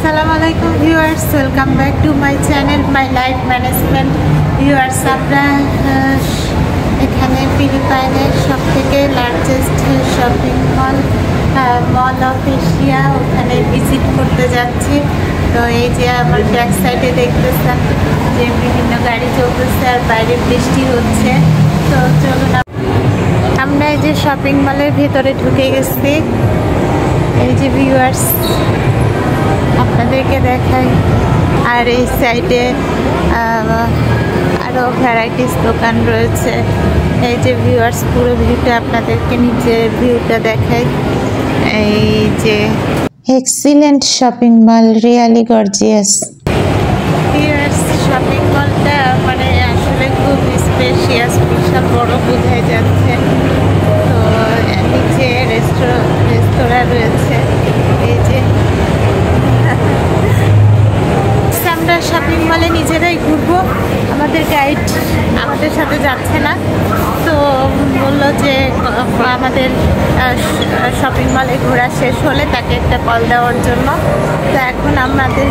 আসসালামু আলাইকুম viewers, welcome back to my channel my life management. Viewers, আমরা এখানে ফিলিপাইনের সব থেকে largest shopping mall of Asia, ওখানে ভিজিট করতে যাচ্ছি। তো এই যে আমার ব্যাক সাইডে দেখতেছেন যে বিভিন্ন গাড়ি চলতেছে আর বাইরে বৃষ্টি হচ্ছে। তো চলুন আমরা এই যে শপিং মলের ভেতরে ঢুকে গেছি। এই যে ভিউয়ার্স আপনাদেরকে দেখাই, আর এই সাইডে আরও ভ্যারাইটিস দোকান রয়েছে। এই যে ভিউয়ার্স পুরো ভিউটা আপনাদেরকে নিচের ভিউটা দেখাই। এই যে excellent shopping mall, really gorgeous. Viewers shopping মলটা মানে আসলে খুব স্পেশিয়াস, বিশাল বড় বোঝাই যাচ্ছে। তো নিচে রেস্তোরাঁ রয়েছে। এই যে আমরা শপিং মলে নিজেরাই ঘুরবো, আমাদের গাইড আমাদের সাথে যাচ্ছে না। তো বললো যে আমাদের শপিং মলে ঘোরা শেষ হলে তাকে একটা কল দেওয়ার জন্য। তো এখন আমাদের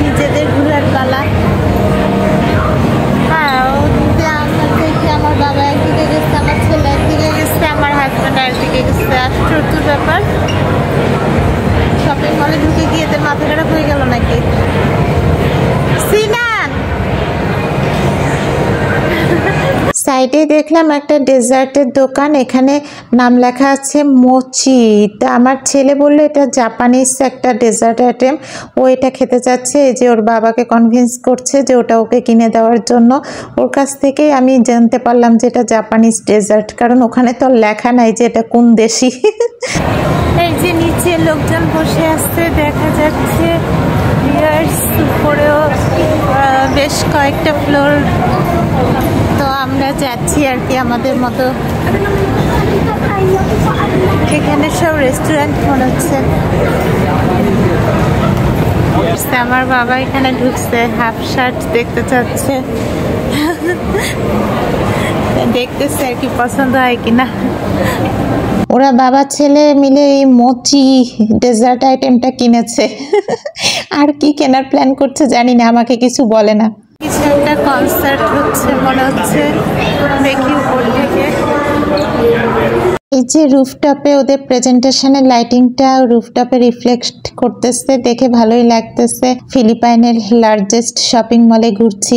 নিজেদের ঘোরার পালা। আমার বাবা একদিকে গেছে, আমার ছেলে একদিকে গেছে, আমার হাজব্যান্ড একদিকে গেছে। আশ্চর্য ব্যাপার, শপিং মলে ঢুকে গিয়ে তো মাথা খারাপ হয়ে গেল নাকি। সাইডে দেখলাম একটা ডেজার্টের দোকান, এখানে নাম লেখা আছে মোচি। তা আমার ছেলে বললো এটা জাপানিজ একটা ডেজার্ট আইটেম, ও এটা খেতে চাচ্ছে। এই যে ওর বাবাকে কনভিন্স করছে যে ওটা ওকে কিনে দেওয়ার জন্য। ওর কাছ থেকেই আমি জানতে পারলাম যে এটা জাপানিজ ডেজার্ট, কারণ ওখানে তো লেখা নাই যে এটা কোন দেশি। এই যে নিচে লোকজন বসে আসছে দেখা যাচ্ছে। উপরেও বেশ কয়েকটা ফ্লোর। তো আমরা যাচ্ছি আর কি আমাদের মতো। এখানে সব রেস্টুরেন্ট মনে হচ্ছে। আমার বাবা এখানে ঢুকছে, হাফ শার্ট দেখতে চাচ্ছে, দেখতেছে আর কি পছন্দ হয় কিনা। ওরা বাবা ছেলে মিলে এই মোচি ডেজার্ট আইটেমটা কিনেছে। আর কি কেনার প্ল্যান করছে জানি না, আমাকে কিছু বলে না। কিছু একটা কনসার্ট হচ্ছে মনে হচ্ছে, দেখি উপর থেকে। এই যে রুফটপে ওদের প্রেজেন্টেশনের লাইটিংটা রুফটপে রিফ্লেক্ট করতেছে, দেখে ভালোই লাগতেছে। ফিলিপাইনের লার্জেস্ট শপিং মলে ঘুরছি।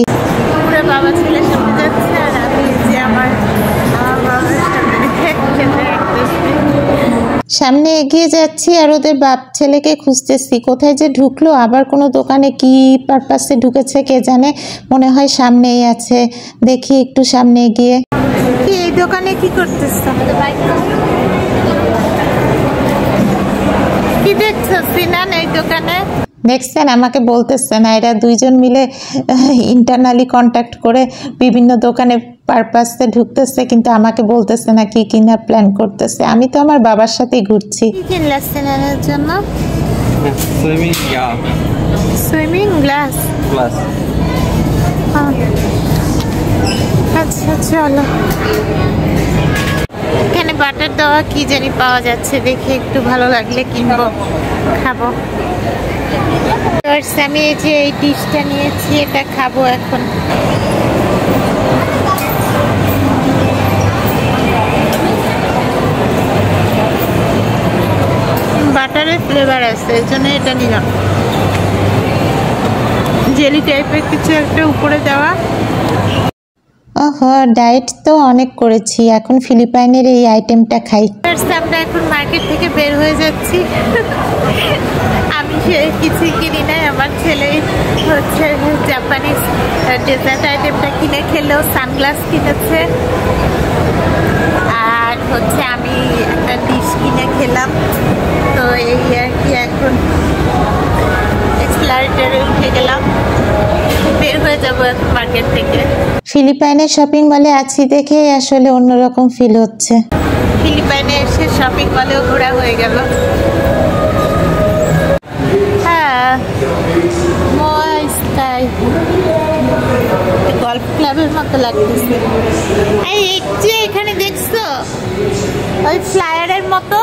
পুরো বাবা ছেলের সাথে যাচ্ছে আর আমি যে আমার সামনে এগিয়ে যাচ্ছি আর ওদের বাপ ছেলেকে খুঁজতেছি, কোথায় যে ঢুকলো, আবার কোনো দোকানে কি পারপাসে ঢুকেছে কে জানে। মনে হয় সামনেই আছে, দেখি একটু সামনে গিয়ে। কি এই দোকানে কি করতেছ? কি দেখছো সিনান এই দোকানে? দেখছেন, আমাকে বলতেছে না, এরা দুইজন মিলে ইন্টারনালি কন্ট্যাক্ট করে বিভিন্ন দোকানে পারপাসে ঢুকতেছে, কিন্তু আমাকে বলতেছে না কি কেনার প্ল্যান করতেছে। আমি তো আমার বাবার সাথেই ঘুরছি। কি কিনলা সিনানের জন্য? Swimming glass. আচ্ছা চলো। এখানে বাটার দেওয়া কি জানি পাওয়া যাচ্ছে, দেখে একটু ভালো লাগলে কিনবো, খাবো। আমি এই যে এই ডিশটা নিয়েছি, এটা খাবো এখন। বাটারের ফ্লেভার আছে, এর জন্য এটা নিলাম। জেলি টাইপের কিছু একটা উপরে দেওয়া। ডায়েট তো অনেক করেছি, এখন ফিলিপাইনের এই আইটেমটা খাই। আমরা এখন মার্কেট থেকে বের হয়ে যাচ্ছি। আমি কিছু কিনি নাই, আমার ছেলে হচ্ছে জাপানিজ ডেজার্ট আইটেমটা কিনে খেলেও সানগ্লাস কিনেছে, আর হচ্ছে আমি একটা ডিশ কিনে খেলাম। তো এই আর কি, এখন এক্সপ্লোরেটরে উঠে গেলাম, বের হয়ে যাবো এখন মার্কেট থেকে। ফিলিপাইনের শপিং মলে আছি দেখে আসলে অন্যরকম ফিল হচ্ছে। ফিলিপাইনে এসে শপিং মলেও ঘোরা হয়ে গেল। হ্যাঁ, গল্ফ ক্লাবের মতো লাগতেছে। এই যে এখানে দেখছো ওই ফ্লায়ারের মতো,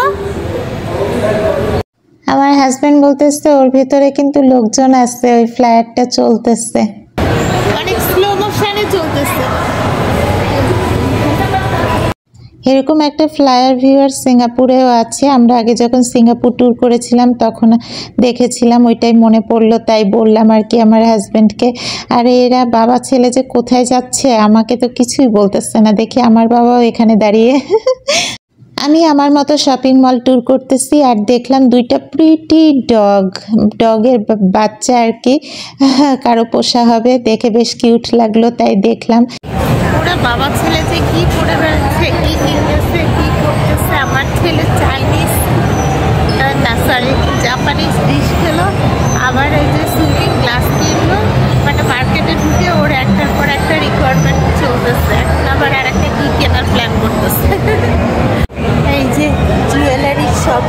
আমার হাজবেন্ড বলতেছে ওর ভিতরে কিন্তু লোকজন আছে, ওই ফ্লায়ারটা চলতেছে, অনেক স্লো মোশনে চলতেছে। এরকম একটা ফ্লায়ার ভিউয়ার সিঙ্গাপুরেও আছে। আমরা আগে যখন সিঙ্গাপুর ট্যুর করেছিলাম তখন দেখেছিলাম, ওইটাই মনে পড়লো, তাই বললাম আর কি আমার হাজব্যান্ডকে। আর এরা বাবা ছেলে যে কোথায় যাচ্ছে আমাকে তো কিছুই বলতেছে না, দেখি আমার বাবাও এখানে দাঁড়িয়ে। আমি আমার মতো শপিং মল ট্যুর করতেছি আর দেখলাম দুইটা প্রিটি ডগের বাচ্চা আর কি, কারো পোষা হবে, দেখে বেশ কিউট লাগলো, তাই দেখলাম। ওরা বাবা ছেলে যে কি করে বেড়াচ্ছে, কি কিনতেছে, কি করতেছে। আমার ছেলে চাইনিজ না সরি জাপানিজ ডিশ খেলো, আবার এই যে সুইমিং গ্লাস কিনলো, মানে মার্কেটে ঢুকে ওর একটার পর একটা রিকোয়ারমেন্ট চলতেছে। এখন আবার আর একটা কি কেনার প্ল্যান করতেছে। এই যে জুয়েলারি শপ,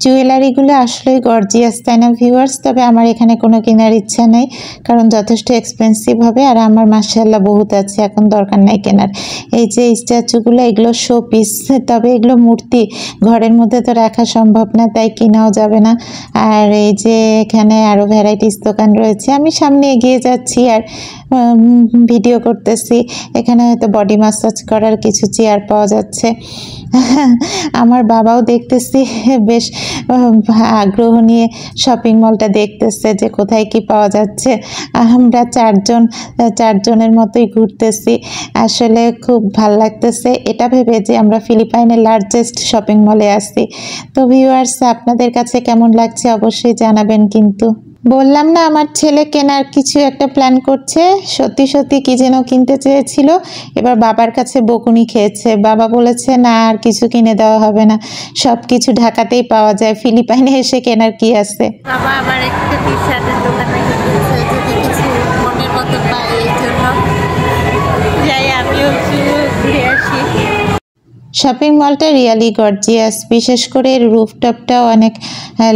জুয়েলারিগুলো আসলেই গর্জিয়াস, তাই না ভিউয়ার্স? তবে আমার এখানে কোনো কেনার ইচ্ছা নেই, কারণ যথেষ্ট এক্সপেন্সিভ হবে আর আমার মাশাআল্লাহ বহুত আছে, এখন দরকার নাই কেনার। এই যে স্ট্যাচুগুলো, এগুলো শো পিস, তবে এগুলো মূর্তি, ঘরের মধ্যে তো রাখা সম্ভব না, তাই কেনাও যাবে না। আর এই যে এখানে আরও ভ্যারাইটিস দোকান রয়েছে, আমি সামনে এগিয়ে যাচ্ছি আর ভিডিও করতেছি। এখানে হয়তো বডি ম্যাসাজ করার কিছু চেয়ার পাওয়া যাচ্ছে। আমার বাবাও দেখতেছি বেশ আগ্রহ নিয়ে শপিং মলটা দেখতেছে যে কোথায় কি পাওয়া যাচ্ছে। আমরা চারজনের মতোই ঘুরতেছি, আসলে খুব ভাল লাগতেছে এটা ভেবে যে আমরা ফিলিপাইনের লার্জেস্ট শপিং মলে আসছি। তো ভিউয়ার্স, আপনাদের কাছে কেমন লাগছে অবশ্যই জানাবেন। কিন্তু বললাম না আমার ছেলে কেনার কিছু একটা প্ল্যান করছে, সত্যি সত্যি কি যেন কিনতে চেয়েছিল, এবার বাবার কাছে বকুনি খেয়েছে। বাবা বলেছে না আর কিছু কিনে দেওয়া হবে না, সব কিছু ঢাকাতেই পাওয়া যায়, ফিলিপাইনে এসে কেনার কি আছে। বাবা আবার একটা টি শার্টের দোকানে গিয়েছে, যদি কিছু মনের মতো পাই এই জন্য যাই, আমিও ঘুরে আসি। শপিং মলটা রিয়ালি গর্জিয়াস, বিশেষ করে রুফটপটাও অনেক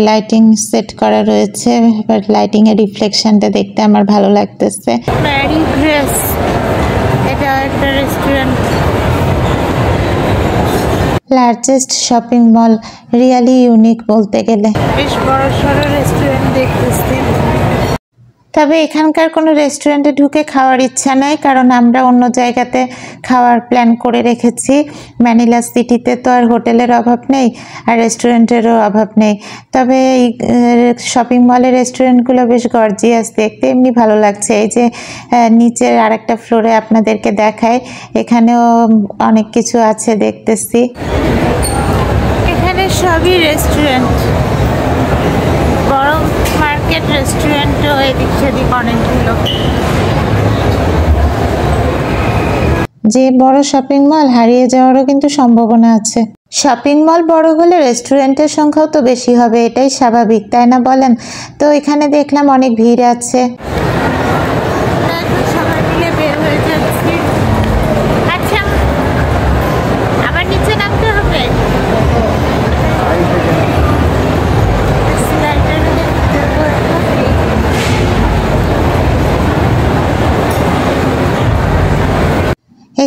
লাইটিং সেট করা রয়েছে, বাট লাইটিংয়ের রিফ্লেকশনটা দেখতে আমার ভালো লাগতেছে। ম্যারি গ্রেস, এটা একটা restaurant, largest shopping mall, really unique বলতে গেলে। বেশ বড় সড়ো রেস্টুরেন্ট দেখতেছি, তবে এখানকার কোনো রেস্টুরেন্টে ঢুকে খাওয়ার ইচ্ছা নাই, কারণ আমরা অন্য জায়গাতে খাওয়ার প্ল্যান করে রেখেছি। ম্যানিলা সিটিতে তো আর হোটেলের অভাব নেই আর রেস্টুরেন্টেরও অভাব নেই, তবে এই শপিং মলের রেস্টুরেন্টগুলো বেশ গর্জিয়াস দেখতে, এমনি ভালো লাগছে। এই যে নিচের আরেকটা ফ্লোরে আপনাদেরকে দেখায়, এখানেও অনেক কিছু আছে দেখতেছি। এখানে সবই রেস্টুরেন্ট, বড় মার্কেট রেস্টুরেন্টও এদিক সেদিক অনেকগুলো। যে বড় শপিং মল হারিয়ে যাওয়ারও কিন্তু সম্ভাবনা আছে। শপিং মল বড় হলে রেস্টুরেন্টের সংখ্যাও তো বেশি হবে, এটাই স্বাভাবিক, তাই না বলেন? তো এখানে দেখলাম অনেক ভিড় আছে। সবাই মিলে বের হয়ে যাচ্ছি। আচ্ছা, আবার নিচে নামতে হবে।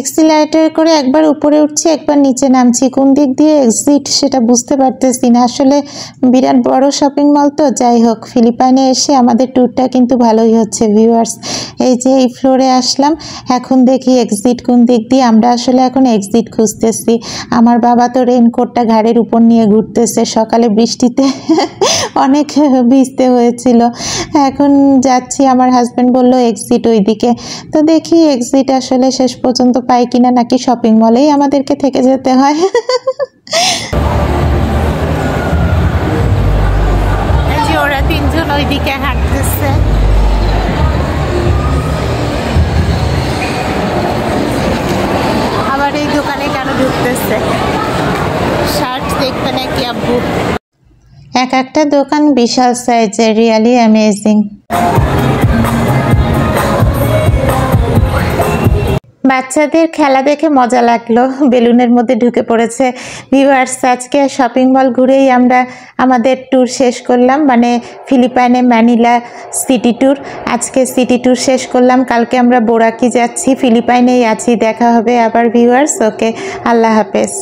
এক্সিলারেটর করে একবার উপরে উঠছি, একবার নিচে নামছি, কোন দিক দিয়ে এক্সিট সেটা বুঝতে পারতেছি না। আসলে বিরাট বড় শপিং মল তো, যাই হোক ফিলিপাইনে এসে আমাদের ট্যুরটা কিন্তু ভালোই হচ্ছে ভিউয়ার্স। এই যে এই ফ্লোরে আসলাম, এখন দেখি এক্সিট কোন দিক দিয়ে। আমরা আসলে এখন এক্সিট খুঁজতেছি। আমার বাবা তো রেইনকোটটা ঘাড়ের উপর নিয়ে ঘুরতেছে, সকালে বৃষ্টিতে অনেক ভিজতে হয়েছিল। এখন যাচ্ছি, আমার হাজব্যান্ড বলল এক্সিট ওইদিকে, তো দেখি এক্সিট আসলে শেষ পর্যন্ত পাই কিনা, নাকি শপিং মলেই আমাদেরকে থেকে যেতে হয়। ওরা তিনজন ওইদিকে হাঁটতেছে। আবার এই দোকানে কেন ঢুকতেছে, শার্ট দেখবে নাকি আব্বু? এক একটা দোকান বিশাল সাইজের, রিয়ালি অ্যামেজিং। বাচ্চাদের খেলা দেখে মজা লাগলো, বেলুনের মধ্যে ঢুকে পড়েছে। ভিউয়ার্স, আজকে শপিং মল ঘুরেই আমরা আমাদের ট্যুর শেষ করলাম, মানে ফিলিপাইনে ম্যানিলা সিটি ট্যুর। আজকে সিটি ট্যুর শেষ করলাম, কালকে আমরা বোরাকি যাচ্ছি, ফিলিপাইনেই আছি। দেখা হবে আবার ভিউয়ার্স। ওকে, আল্লাহ হাফেজ।